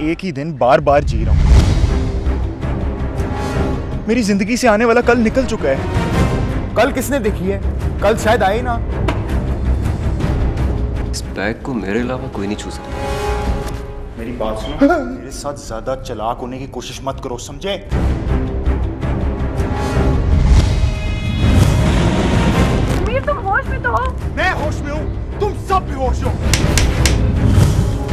एक ही दिन बार बार जी रहा हूं। मेरी जिंदगी से आने वाला कल निकल चुका है। कल किसने देखी है? कल शायद आए ना। इस बैग को मेरे अलावा कोई नहीं छू सकता। मेरी बात सुनो। मेरे साथ ज्यादा चालाक होने की कोशिश मत करो, समझे? तुम होश में तो हो? मैं होश में हूँ, तुम सब बेहोश हो।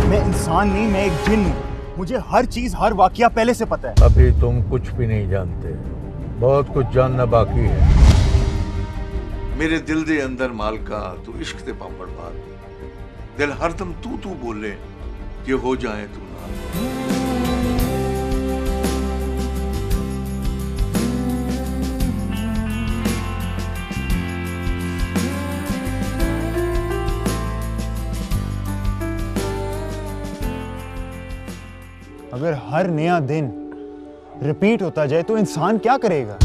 मैं इंसान नहीं, मैं एक जिन हूँ। मुझे हर चीज, हर वाकया पहले से पता है। अभी तुम कुछ भी नहीं जानते, बहुत कुछ जानना बाकी है। मेरे दिल दे अंदर मालका तू इश्क ते पापड़ मार, दिल हरदम तू तू बोले कि हो जाए तू ना। अगर हर नया दिन रिपीट होता जाए तो इंसान क्या करेगा?